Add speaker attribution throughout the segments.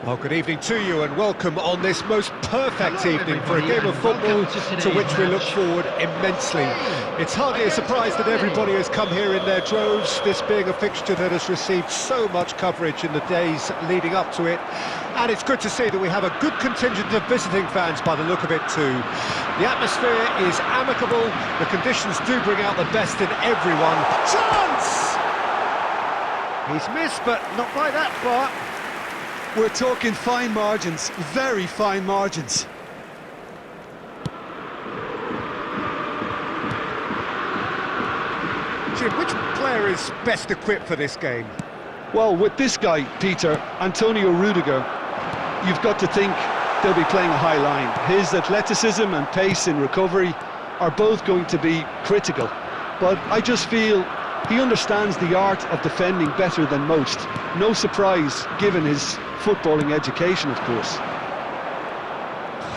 Speaker 1: Well, good evening to you and welcome on this most perfect evening for a game of football to which we look forward immensely. It's hardly a surprise that everybody has come here in their droves, this being a fixture that has received so much coverage in the days leading up to it. And it's good to see that we have a good contingent of visiting fans by the look of it too. The atmosphere is amicable, the conditions do bring out the best in everyone. Chance! He's missed, but not by that far.
Speaker 2: We're talking fine margins, very fine margins.
Speaker 1: Jim, which player is best equipped for this game?
Speaker 2: Well, with this guy, Peter, Antonio Rudiger, you've got to think they'll be playing a high line. His athleticism and pace in recovery are both going to be critical. But I just feel he understands the art of defending better than most. No surprise, given his footballing education, of course.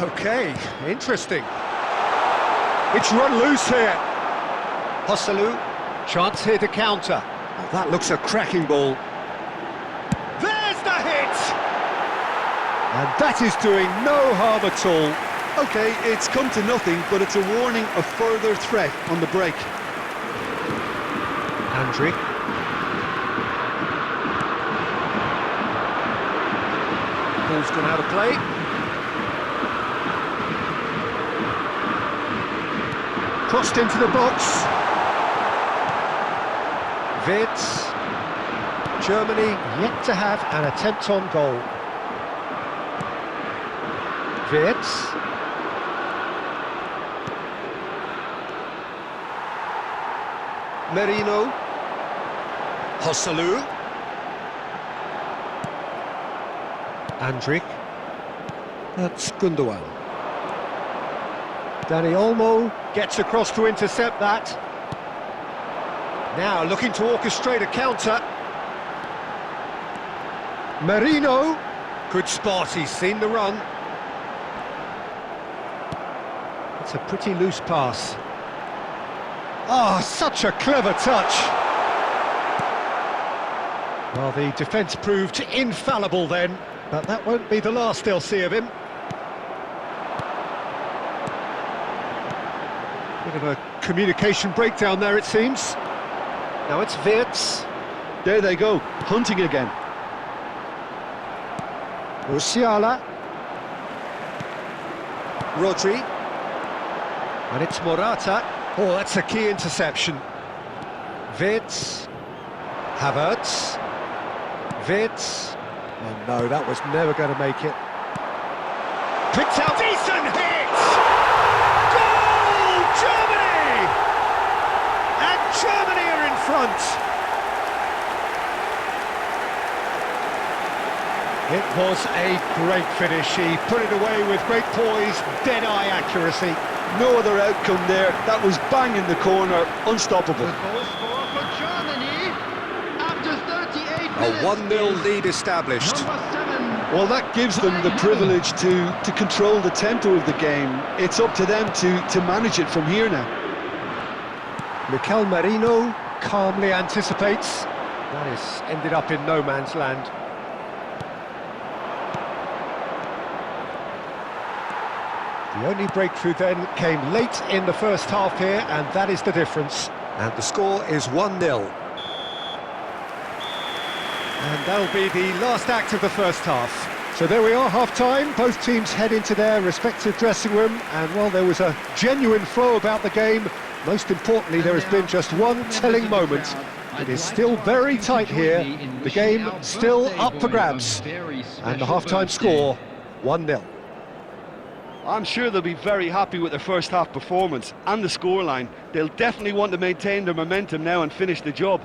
Speaker 1: Okay, interesting. It's run loose here. Hosselu, chance here to counter. Oh, that looks a cracking ball. There's the hit! And that is doing no harm at all.
Speaker 2: Okay, it's come to nothing, but it's a warning of further threat on the break.
Speaker 1: Andrick. Ball's gone out of play. Crossed into the box. Wirtz. Germany yet to have an attempt on goal. Wirtz. Merino. Hosselu. Andrick. That's Gundogan. Dani Olmo gets across to intercept that. Now looking to orchestrate a counter. Merino. Good spot, he's seen the run. It's a pretty loose pass. Oh, such a clever touch. Well, the defence proved infallible then, but that won't be the last they'll see of him. Bit of a communication breakdown there, it seems. Now it's Wirtz.
Speaker 2: There they go, hunting again.
Speaker 1: Musiala. Rodri. And it's Morata. Oh, that's a key interception. Wirtz. Havertz. Wirtz. Oh no, that was never going to make it. Picked out. Decent hit! Goal! Germany! And Germany are in front. It was a great finish. He put it away with great poise, dead-eye accuracy.
Speaker 2: No other outcome there. That was bang in the corner, unstoppable.
Speaker 3: Goal score for Germany after 38 minutes.
Speaker 1: A 1-0 lead established.
Speaker 3: Number 7.
Speaker 2: Well, that gives them the privilege to control the tempo of the game. It's up to them to manage it from here now.
Speaker 1: Mikel Merino calmly anticipates. That has ended up in no man's land. The only breakthrough then came late in the first half here, and that is the difference. And the score is 1-0. And that'll be the last act of the first half. So there we are, half-time. Both teams head into their respective dressing room, and while there was a genuine flow about the game, most importantly, there has been just one telling moment. It is still very tight here. The game still up for grabs. And the half-time score, 1-0.
Speaker 2: I'm sure they'll be very happy with their first half performance and the scoreline. They'll definitely want to maintain their momentum now and finish the job.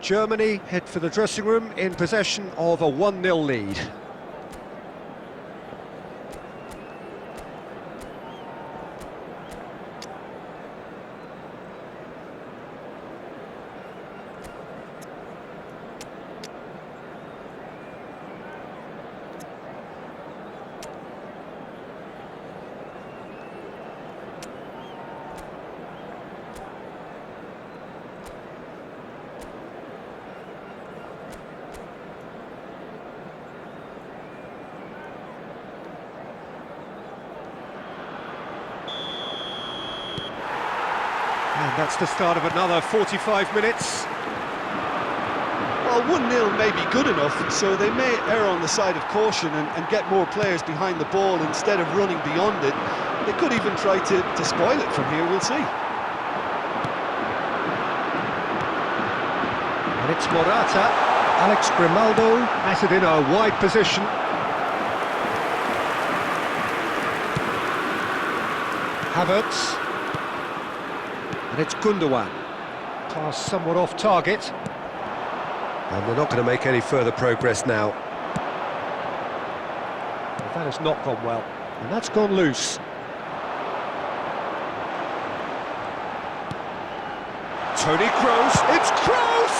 Speaker 1: Germany head for the dressing room in possession of a 1-0 lead. that's the start of another 45 minutes.
Speaker 2: Well, 1-0 may be good enough, so they may err on the side of caution and get more players behind the ball instead of running beyond it. They could even try to spoil it from here, we'll see.
Speaker 1: And it's Morata. Alex Grimaldo has it in a wide position. Havertz. And it's Gundogan. Pass somewhat off target. And they're not going to make any further progress now. Well, that has not gone well. And that's gone loose. Toni Kroos. It's Kroos!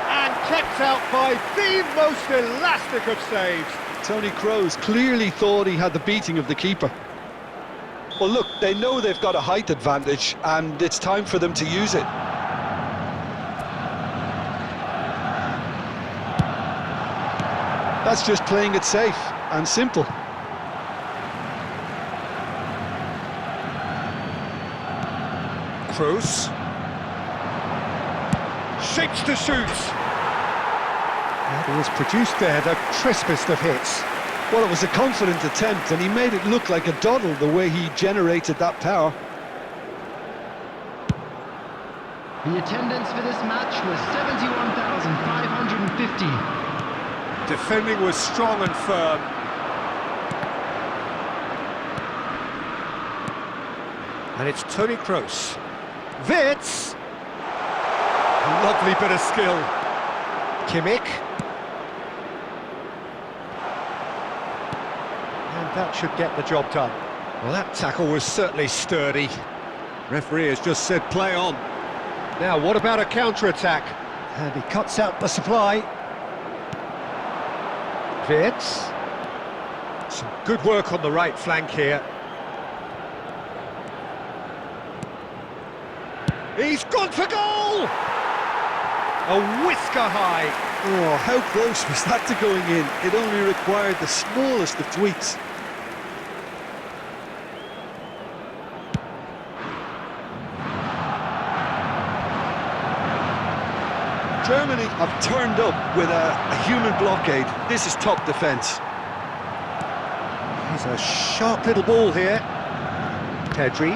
Speaker 1: And kept out by the most elastic of saves.
Speaker 2: Toni Kroos clearly thought he had the beating of the keeper. Well, look, they know they've got a height advantage, and it's time for them to use it. That's just playing it safe and simple.
Speaker 1: Kroos. Shapes to shoot. And he has produced there the crispest of hits.
Speaker 2: Well, it was a confident attempt, and he made it look like a doddle the way he generated that power.
Speaker 3: The attendance for this match was 71,550.
Speaker 1: Defending was strong and firm. And it's Toni Kroos. Wirtz! Lovely bit of skill. Kimmich. And that should get the job done. Well, that tackle was certainly sturdy. Referee has just said play on. Now, what about a counter-attack? And he cuts out the supply. Wirtz. Some good work on the right flank here. He's gone for goal! A whisker high.
Speaker 2: Oh, how close was that to going in? It only required the smallest of tweaks. Germany have turned up with a human blockade. This is top defence.
Speaker 1: He's a sharp little ball here. Pedri.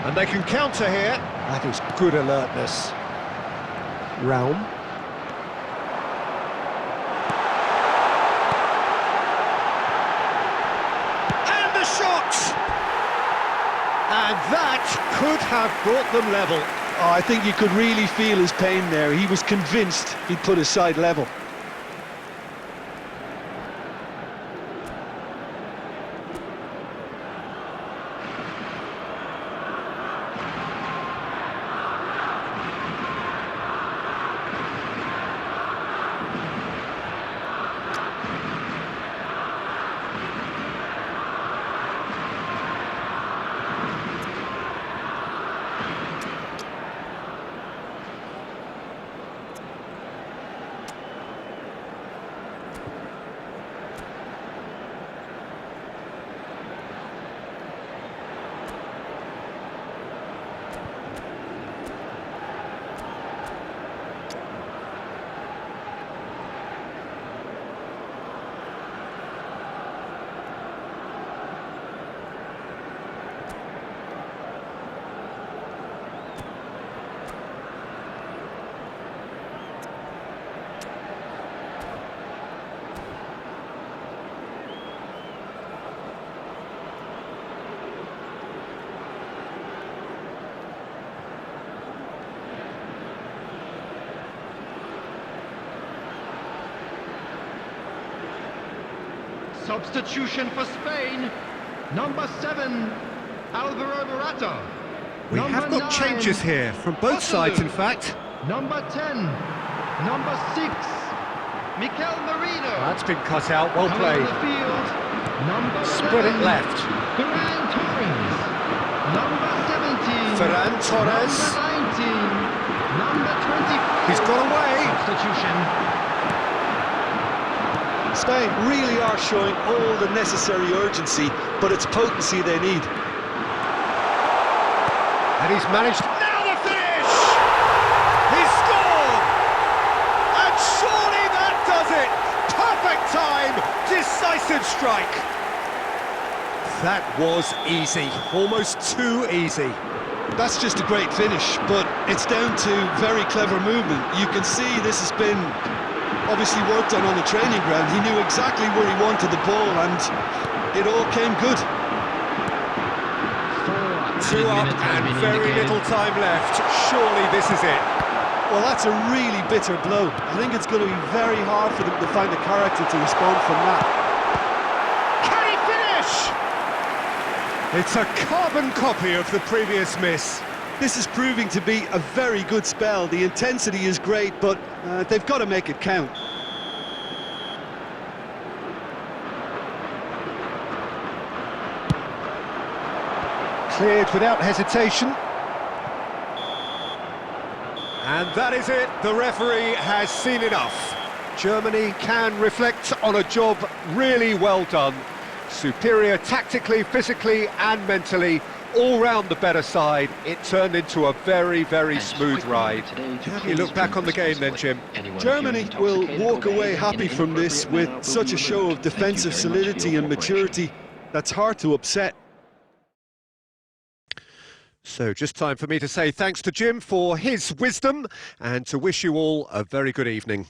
Speaker 1: And they can counter here. That is good alertness. Realme. And the shot! And that could have brought them level.
Speaker 2: Oh, I think you could really feel his pain there. He was convinced he'd put his side level.
Speaker 3: Substitution for Spain. Number 7, Alvaro Morata.
Speaker 1: We
Speaker 3: Number
Speaker 1: have got
Speaker 3: 9,
Speaker 1: changes here, from both sides in fact.
Speaker 3: Number 10, number 6, Mikel Merino.
Speaker 1: That's been cut out, well
Speaker 3: Coming on
Speaker 1: played.
Speaker 3: the field, number
Speaker 1: Spread it
Speaker 3: 7,
Speaker 1: left.
Speaker 3: Ferran Torres. Number 17,
Speaker 1: Ferran Torres.
Speaker 3: Number 19, number 25.
Speaker 1: He's got away.
Speaker 3: Substitution.
Speaker 2: Spain really are showing all the necessary urgency, but it's potency they need.
Speaker 1: And he's managed... Now the finish! He's scored! And surely that does it! Perfect time! Decisive strike! That was easy. Almost too easy.
Speaker 2: That's just a great finish, but it's down to very clever movement. You can see this has been obviously worked on the training ground. He knew exactly where he wanted the ball, and it all came good.
Speaker 1: 2 up and very little time left. Surely this is it.
Speaker 2: Well, that's a really bitter blow. I think it's going to be very hard for them to find the character to respond from that.
Speaker 1: Can he finish? It's a carbon copy of the previous miss.
Speaker 2: This is proving to be a very good spell. The intensity is great, but they've got to make it count.
Speaker 1: Cleared without hesitation. And that is it. The referee has seen enough. Germany can reflect on a job really well done. Superior tactically, physically and mentally, all round the better side. It turned into a very, very smooth ride. How do you look back on the game then, Jim?
Speaker 2: Germany will walk away happy from this with such a show of defensive solidity and maturity that's hard to upset.
Speaker 1: So just time for me to say thanks to Jim for his wisdom and to wish you all a very good evening.